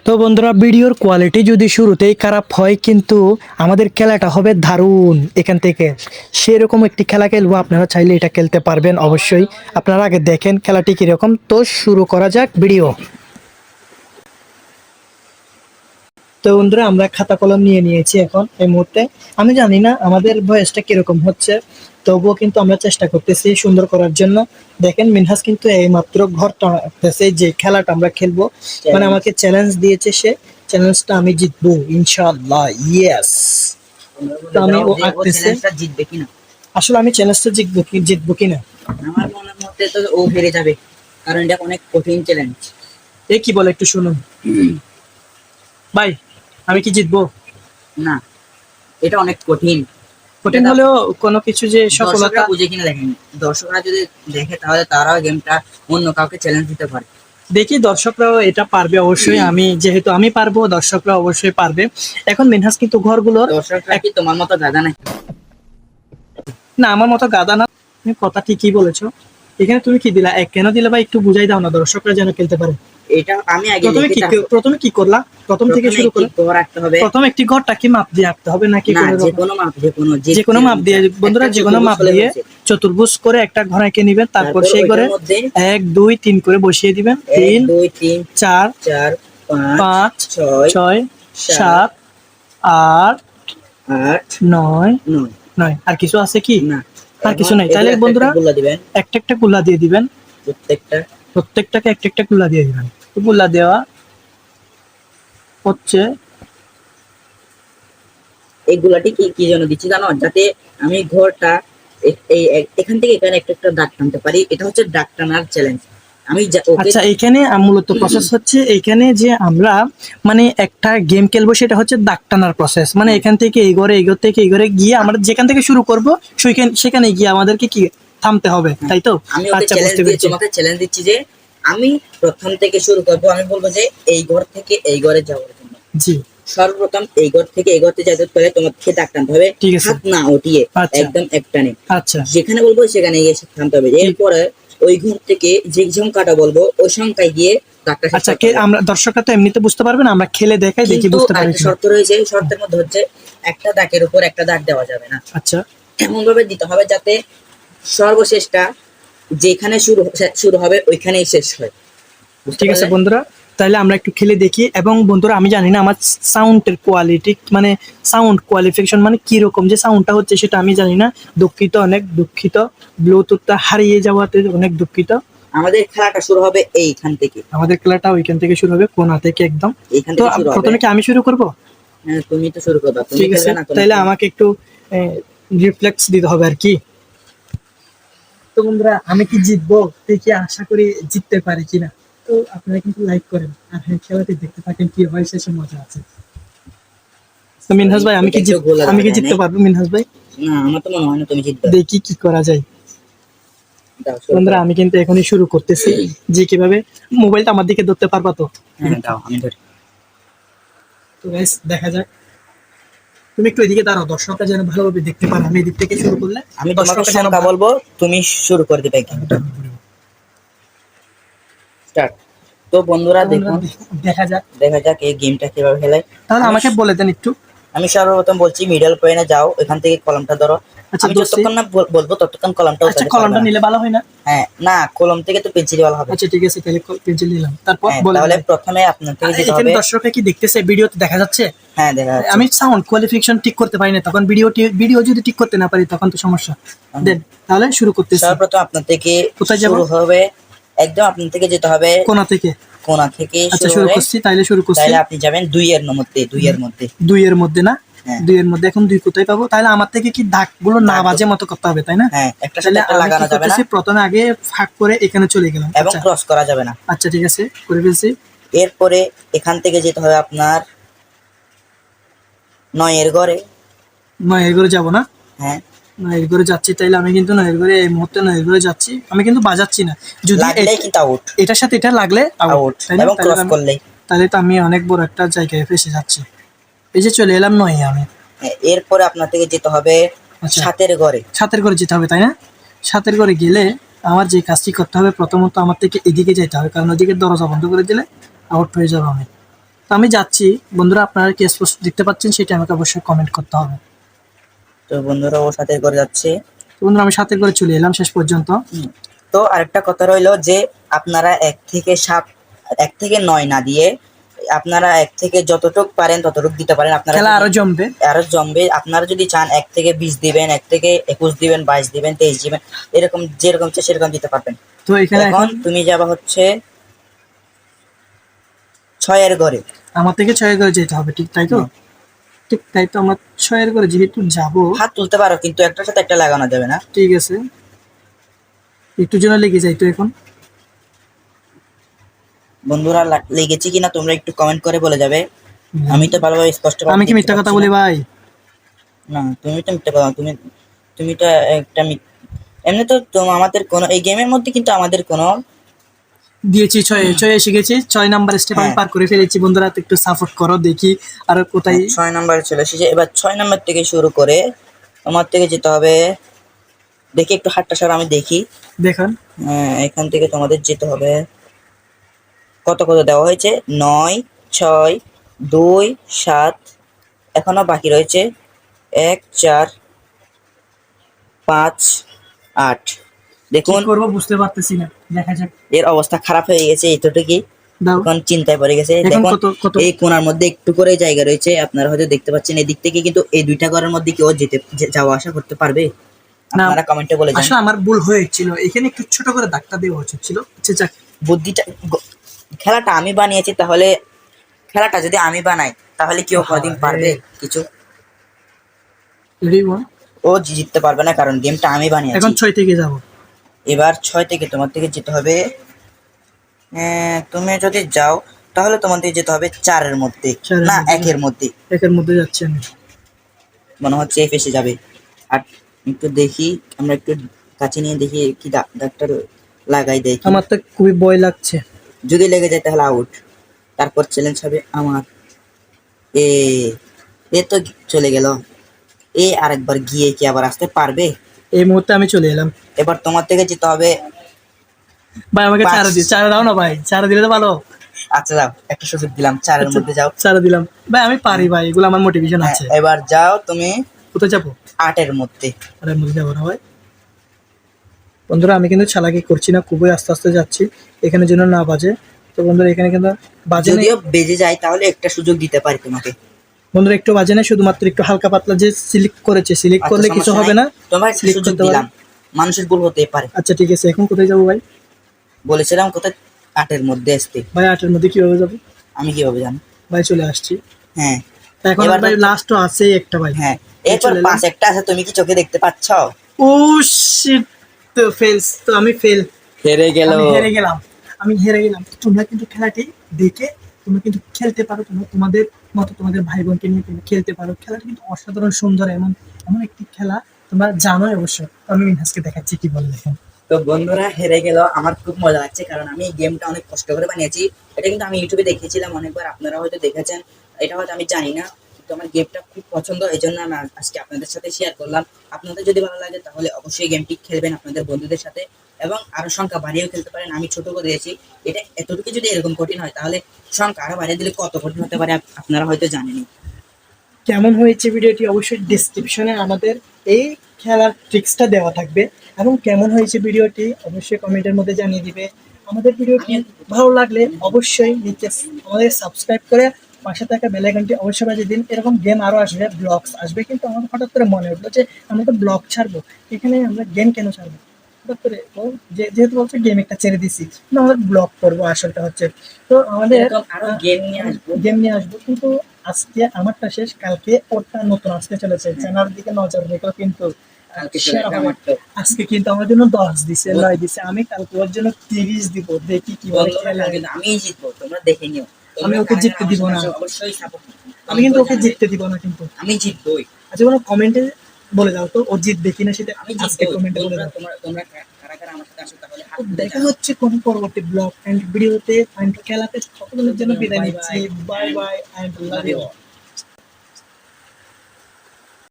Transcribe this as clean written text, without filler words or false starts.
তো বন্ধুরা, ভিডিওর কোয়ালিটি যদি শুরুতেই খারাপ হয় কিন্তু আমাদের খেলাটা হবে দারুণ। এখান থেকে সেরকম একটি খেলা খেলবো, আপনারা চাইলে এটা খেলতে পারবেন অবশ্যই। আপনারা আগে দেখেন খেলাটি কীরকম। তো শুরু করা যাক ভিডিও। তো বন্ধুরা, আমরা খাতা কলম নিয়ে নিয়েছি এখন এই মুহূর্তে। আমি জানি না আমাদের ভয়েসটা কিরকম হচ্ছে, তবুও কিন্তু আমরা চেষ্টা করতেছি সুন্দর করার জন্য। দেখেন, মিনহাস কিন্তু এই মাত্র ঘর টানতেছে যে খেলাটা আমরা খেলবো, মানে আমাকে চ্যালেঞ্জ দিয়েছে সে। চ্যালেঞ্জটা আমি জিতবো ইনশাআল্লাহ, ইয়েস। তো আমি ও আঁকতেছে, জিতবে কিনা। আসলে আমি চ্যালেঞ্জটা জিতবো কিনা আমার মনের মধ্যে তো ও হেরে যাবে, কারণ এটা অনেক কঠিন চ্যালেঞ্জ। এ কি বলে একটু শুনুন ভাই, আমি কি জিতবো? না, এটা অনেক কঠিন। কঠিন হলেও কোনো কিছু যে সফলতা দর্শকরা বুঝে কিনা দেখেন, দর্শকরা যদি দেখে তাহলে তারাও গেমটা অন্য কাউকে চ্যালেঞ্জ দিতে পারে। দেখি দর্শকরাও এটা পারবে অবশ্যই। আমি যেহেতু আমি পারবো, দর্শকরা অবশ্যই পারবে। এখন মিনহাস কিন্তু ঘরগুলোর দর্শকরা কি তোমার মতো গাদা নাই? না, আমার মতো গাদা না। তুমি কথা ঠিকই বলেছো। এখানে তুমি কি দিলা, এক কেন দিলে ভাই একটু বুঝাই দাও না, দর্শকরা যেন খেলতে পারে। এটা আমি আগে প্রথমে কি করলা? প্রথম থেকে শুরু করে রাখতে হবে। প্রথম একটি ঘরটা কি মাপ দিয়ে আঁকতে হবে নাকি যে কোনো মাপ, যে কোনো মাপ দিয়ে বন্ধুরা, যে কোনো মাপ দিয়ে চতুর্ভুজ করে একটা ঘর এঁকে নিবেন। তারপর সেই ঘরে 1 2 3 করে বসিয়ে দিবেন। 3 2 3 4 4 5 6 6 7 8 8 9 9। আর কিছু আছে কি? না, আর কিছু নাই। তাহলে বন্ধুরা একটা একটা গুল্লা দিয়ে দিবেন। প্রত্যেকটাকে একটা একটা গুল্লা দিয়ে দিবেন। গুল্লা দেওয়া হচ্ছে। এই গুলাটি কি জন্য দিচ্ছি জানো? যাতে আমি ঘরটা এখান থেকে এখানে একটা একটা দাগ টানতে পারি। এটা হচ্ছে দাগ টানার চ্যালেঞ্জ। আচ্ছা, এখানে মূলত প্রসেস হচ্ছে, এইখানে যে আমরা মানে একটা গেম খেলবো সেটা হচ্ছে দাগ টানার প্রসেস। মানে এখান থেকে এই ঘরে, এই ঘর থেকে এই ঘরে গিয়ে আমরা যেখান থেকে শুরু করবো সেখানে গিয়ে আমাদেরকে কি থামতে হবে, তাই তো? আচ্ছা, তোমাকে চ্যালেঞ্জ দিচ্ছি যে আমি প্রথম থেকে শুরু করব। আমি বলবো যে এই ঘর থেকে এই ঘরে যাওয়ার জন্য জি সর্বপ্রথম এই ঘর থেকে এই ঘরতে যাইতে হলে তোমাকে দাগ টানতে হবে, হাত না উঠিয়ে একদম একটানে। আচ্ছা, যেখানে বলবো সেখানে গিয়ে থামতে হবে। এরপরে ওই ঘর থেকে যে সংখ্যাটা বলবো ওই সংখ্যায় গিয়ে দাগটা শেষ করতে হবে। আমরা দর্শকরা তো এমনিতে বুঝতে পারবে না, আমরা খেলে দেখাই, দেখি বুঝতে পারবে। শর্ত রয়েছে, শর্তের মধ্যে হচ্ছে একটা দাগের উপর একটা দাগ দেওয়া যাবে না। আচ্ছা, এমন ভাবে দিতে হবে যাতে সর্বশেষটা যেখানে শুরু হবে ওইখানেই শেষ হয়। ঠিক আছে বন্ধুরা, তাহলে আমরা একটু খেলে দেখি। এবং বন্ধুরা, আমি জানি না আমার সাউন্ডের কোয়ালিটি, মানে সাউন্ড কোয়ালিফিকেশন মানে কিরকম যে সাউন্ডটা হচ্ছে সেটা আমি জানি না। দুঃখিত, অনেক দুঃখিত। ব্লুটুথটা হারিয়ে যাওয়াতে অনেক দুঃখিত। আমাদের খেলাটা শুরু হবে এইখান থেকে। আমাদের খেলাটা ওইখান থেকে শুরু হবে, কোণা থেকে একদম। তো প্রথমে কি আমি শুরু করব? হ্যাঁ, তুমি তো শুরু করবে। ঠিক আছে, তাহলে আমাকে একটু রিফ্লেক্স দিতে হবে আর কি। তো বন্ধুরা, আমি কি জিতবো দেখি, আশা করি জিততে পারি কিনা। তো আপনারা কিন্তু লাইক করেন আর খেলাটি দেখতে থাকেন, কি হয় শেষে মজা আছে। তো মিনহাস ভাই, আমি কি জিততে পারবো? মিনহাস ভাই, না, আমার তো মনে হয় না তুমি জিতবে। দেখি কি করা যায়। বন্ধুরা, আমি কিন্তু এখনই শুরু করতেছি। যে কিভাবে মোবাইলটা আমার দিকে ধরতে পারবা তো? হ্যাঁ, দাও, আমি ধরি। তো গাইস, দেখা যাক। তুমি একটু এদিকে দাঁড়াও, দর্শকরা যেন ভালোভাবে দেখতে পারে। আমি এদিক থেকে শুরু করলে আমি তোমাকে সংখ্যা বলবো, তুমি শুরু করে দিবে গেমটা। স্টার্ট। তো বন্ধুরা, দেখুন, দেখা যাক এই গেমটা কিভাবে খেলে। তাহলে আমাকে বলে দেন একটু। আমি সর্বপ্রথম বলছি মিডল পয়েন্টে যাও, এখান থেকে কলমটা ধরো। আমি যতক্ষণ না বলবো ততক্ষণ কলমটা উঠাতে পারবে। কলমটা নিলে ভালো হয় না? হ্যাঁ, না, কলম থেকে তো পেন্সিল ভালো হবে। আচ্ছা ঠিক আছে, তাহলে পেন্সিল নিলাম। তারপর তাহলে প্রথমে আপনার থেকে যেতে হবে। দর্শকরা কি দেখতেছে? ভিডিওতে দেখা যাচ্ছে? হ্যাঁ, দেখা যাচ্ছে। আমি সাউন্ড কোয়ালিফিকেশন ঠিক করতে পারি না, তখন ভিডিও যদি ঠিক করতে না পারি তখন তো সমস্যা। দেন তাহলে শুরু করতেছি। সর্বপ্রথম আপনার থেকে শুরু হবে, একদম আপনার থেকে যেতে হবে কোণা থেকে। আচ্ছা, শুরু করছি, তাহলে শুরু করছি। তাহলে আপনি যাবেন 2 এর মধ্যে। 2 এর মধ্যে 2 এর মধ্যে না? 2 এর মধ্যে এখন 2 কোথায় পাবো? তাহলে আমার থেকে কি দাগগুলো না বাজে মতো করতে হবে, তাই না? হ্যাঁ, একটা সাথে একটা লাগানো যাবে না। প্রথমে আগে ফাঁক করে এখানে চলে গেলাম এবং ক্রস করা যাবে না। আচ্ছা ঠিক আছে, করে ফেলছি। এরপরে এখান থেকে যেতে হবে আপনার 9 এর ঘরে। 9 এর ঘরে যাব না? হ্যাঁ, 9 এর ঘরে যাচ্ছি। তাইলে আমি কিন্তু 9 এর ঘরে এই মুহূর্তে 9 এর ঘরে যাচ্ছি। আমি কিন্তু বাজাচ্ছি না, যদি লাগলে কিন্তু আউট। এটার সাথে এটা লাগলে আউট, এবং ক্রস করলে। তাহলে তো আমি অনেক বড় একটা জায়গায় ফেসে যাচ্ছি। এই যে চলে এলাম 9 এ আমি। এরপরে আপনার থেকে যেতে হবে 7 এর ঘরে। 7 এর ঘরে যেতে হবে, তাই না? 7 এর ঘরে গেলে আমার যে কাজটি করতে হবে, প্রথমত আমার থেকে এদিকে যেতে হবে, কারণ ওদিকে দরজা বন্ধ করে দিলে আউট হয়ে যাবো আমি। তো আমি যাচ্ছি বন্ধুরা, আপনারা কি স্পষ্ট দেখতে পাচ্ছেন সেটা আমাকে অবশ্যই কমেন্ট করতে হবে। তো বন্ধুরা ও সাথে করে যাচ্ছে। তো বন্ধুরা আমি সাথে করে চলে এলাম শেষ পর্যন্ত। তো আরেকটা কথা রইলো যে আপনারা 1 থেকে 9 না দিয়ে আপনারা 1 থেকে যতটুক পারেন ততটুক দিতে পারেন। আপনারা খেলা যদি আরো জমবে। আরো জমবে, আপনারা যদি চান 1 থেকে 20 দিবেন, 1 থেকে 21 দিবেন, 22 দিবেন, 23 দিবেন, এরকম যেরকম চাই সেরকম দিতে পারবেন। তো এখানে এখন তুমি যাবা হচ্ছে 6 ঘরে। আমার থেকে 6 করে যেতে হবে, ঠিক তাই তো? হুম। ঠিক তাই তো, আমরা 6 করে যেহেতু যাব। হাত তুলতে পারো কিন্তু একটার সাথে একটা লাগানো যাবে না। ঠিক আছে, একটু জন্য লেগে যাই তো এখন। বন্ধুরা লেগেছে কিনা তোমরা একটু কমেন্ট করে বলে যাবে। আমি তো ভালোভাবে স্পষ্ট আমি কি মিথ্যা কথা বলি ভাই? না, তুমি তো মিথ্যা কথা, তুমি তো একটা এমনি তো আমাদের কোনো এই গেমের মধ্যে কিন্তু আমাদের কোনো দিয়েছি 6 এসে গেছি, 6 নাম্বার স্টেপ আমি হ্যাঁ। পার করে ফেলেছি। বন্ধুরা তো একটু সাপোর্ট করো, দেখি আর কোথায়। 6 নাম্বারে চলে এসেছে। এবার 6 নাম্বার থেকে শুরু করে তোমার থেকে যেতে হবে। দেখি একটু হাতটা সর, আমি দেখি। দেখুন এখান থেকে তোমাদের যেতে হবে। কত কত দেওয়া হয়েছে? 9, 6, 2, 7, এখনো বাকি রয়েছে 1, 4, 5, 8। কি দেখুন করবো বুঝতে পারতেছি না, দেখা যাক। এর অবস্থা খারাপ হয়ে গেছে এতটুকুই। দাও এখন চিন্তায় পড়ে গেছে। এখন দেখুন কত কত। এই কোণার মধ্যে একটু করে জায়গা রয়েছে, আপনারা হয়তো দেখতে পাচ্ছেন। এদিক থেকে কিন্তু এই 2টা ঘরের মধ্যে কেউ যাওয়া আসা করতে পারবে? না, আপনারা কমেন্টে বলে যান। আসলে আমার ভুল হয়েছিল, এখানে একটু ছোট করে দাগটা দেওয়া উচিত ছিল। আচ্ছা যাক, বুদ্ধিটা খেলাটা আমি বানিয়েছি, তাহলে খেলাটা যদি আমি বানাই তাহলে কেউ কোনোদিন পারবে কিছু? Ready one. ও জিততে পারবে না, কারণ গেমটা আমি বানিয়েছি। এখন 6 থেকে যাব। এবার 6 থেকে তোমার থেকে যেতে হবে। তুমি যদি যাও তাহলে তোমাদের যেতে হবে 4-এর মধ্যে, 4-এর না মধ্যে। 1-এর মধ্যে। একের মধ্যে যাচ্ছি আমি। মনে হচ্ছে এফ এসে যাবে। আর একটু দেখি, আমরা একটু কাছে নিয়ে দেখি কি ডাক্তার লাগাই দেয় কি। আমার তো খুবই ভয় লাগছে। যদি লেগে যায় তাহলে আউট। তারপর চ্যালেঞ্জ হবে আমার। এ এ তো চলে গেল। আরেকবার গিয়ে কি আবার আসতে পারবে? এই মুহূর্তে আমি চলে এলাম। এবার তোমার থেকে যেতে হবে। ভাই আমাকে 5। 4 দাও না ভাই, 4 দিলে তো ভালো। আচ্ছা যাও, একটা সুযোগ দিলাম, 4-এর মধ্যে যাও। 4 দিলাম ভাই, আমি পারি ভাই, এগুলো আমার মোটিভেশন হ্যাঁ, আছে। এবার যাও তুমি কোথায় যাবো? 8-এর মধ্যে। আর এর মধ্যে যাবো না ভাই। বন্ধুরা আমি কিন্তু চালাকি করছি না, খুবই আস্তে আস্তে যাচ্ছি, এখানে যেন না বাজে। তো বন্ধুরা এখানে কিন্তু বাজে নেই। যদিও বেজে যায় তাহলে একটা সুযোগ দিতে পারি তোমাকে। বন্ধুরা একটু বাজে না, শুধুমাত্র একটু হালকা পাতলা যে সিলেক্ট করেছে, সিলেক্ট আচ্ছা, করলে কিছু সমস্যা হবে নাই। না। তোমার একটা সিলেক্ট সুযোগ করতে দিলাম, পারে। মানুষের ভুল হতে পারে। আচ্ছা ঠিক আছে, এখন কোথায় যাবো ভাই? বলেছিলাম কোথায় 8-এর মধ্যে আসতে। ভাই 8-এর মধ্যে কিভাবে যাবো? আমি কিভাবে জানি? ভাই চলে আসছি। হ্যাঁ এখন এবার ভাই হচ্ছে- লাস্ট আছেই একটা ভাই। হ্যাঁ, এই এরপর চলে এলাম। 5 একটা আছে, তুমি কি চোখে দেখতে পাচ্ছ? ও শিট, তো ফেলস, তো আমি ফেল। হেরে গেল। আমি হেরে গেলাম, আমি হেরে গেলাম। তোমরা কিন্তু খেলাটি দেখে তোমরা কিন্তু খেলতে পারো, তোমরা তোমাদের মতো তোমাদের ভাই বোনকে নিয়ে তুমি খেলতে পারো। খেলাটা কিন্তু অসাধারণ সুন্দর, এমন এমন একটি খেলা, তোমরা জানোই অবশ্য। আমি মিনহাসকে দেখাচ্ছি কি বলে দেখেন। তো বন্ধুরা হেরে গেল, আমার খুব মজা লাগছে, কারণ আমি এই গেমটা অনেক কষ্ট করে বানিয়েছি। এটা কিন্তু আমি ইউটিউবে দেখেছিলাম অনেকবার, আপনারা হয়তো দেখেছেন। এটা হয়তো আমি জানি না, তো আমার গেমটা খুব পছন্দ, এই জন্য আমি আজকে আপনাদের সাথে শেয়ার করলাম। আপনাদের যদি ভালো লাগে তাহলে অবশ্যই গেমটি খেলবেন আপনাদের বন্ধুদের সাথে, এবং আরো সংখ্যা বাড়িয়েও খেলতে পারেন। আমি ছোট করে দিয়েছি। এটা এতটুকু যদি এরকম কঠিন হয় তাহলে সংখ্যা আরো বাড়িয়ে দিলে কত কঠিন হতে পারে আপনারা হয়তো জানেনই। কেমন হয়েছে ভিডিওটি অবশ্যই ডিসক্রিপশনে আমাদের এই খেলার ট্রিক্সটা দেওয়া থাকবে, এবং কেমন হয়েছে ভিডিওটি অবশ্যই কমেন্টের মধ্যে জানিয়ে দিবে। আমাদের ভিডিওটি ভালো লাগলে অবশ্যই নিচে আমাদের সাবস্ক্রাইব করে পাশে থাকা বেল আইকনটি অবশ্যই বাজিয়ে দিন। এরকম গেম আরও আসবে, ব্লগস আসবে, কিন্তু আমাদের হঠাৎ করে মনে উঠলো যে আমরা তো ব্লগ ছাড়বো, এখানে আমরা গেম কেন ছাড়বো? হঠাৎ করে যেহেতু বলছে গেম একটা ছেড়ে দিছি, কিন্তু আমরা ব্লগ করবো আসলটা হচ্ছে। তো আমাদের এরকম আরো গেম নিয়ে আসবো। গেম নিয়ে আসবো, কিন্তু আজকে আমারটা শেষ, কালকে ওরটা নতুন আসতে চলেছে। চ্যানেল দিকে নজর রেখো কিন্তু। কালকে share চলে হবে। আমার তো। আজকে কিন্তু আমার জন্য 10 দিছে, 9 দিছে, আমি কালকে ওর জন্য 30 দিব, দেখি কিভাবে বন্ধুরা খেলে। কিন্তু আমিই জিতবো, তোমরা দেখে নিও। আমি ওকে জিততে দিব না, অবশ্যই সাপোর্ট। আমি কিন্তু ওকে জিততে দিব না কিন্তু। আমি জিতবই। আচ্ছা কোনো কমেন্টে বলে দাও তো ও জিতবে কিনা সেটা, আমি আজকে জিতবই। কমেন্টে বলে বন্ধুরা দাও। তোমরা তোমরা কারা কারা আমার সাথে আসো তাহলে হাত তো তুলে দেখা জানাও। হচ্ছে কোন পরবর্তী ব্লগ এন্ড ভিডিওতে, এন্ড খেলাতে সকলের জন্য বিদায় নিচ্ছি। Bye bye and love you.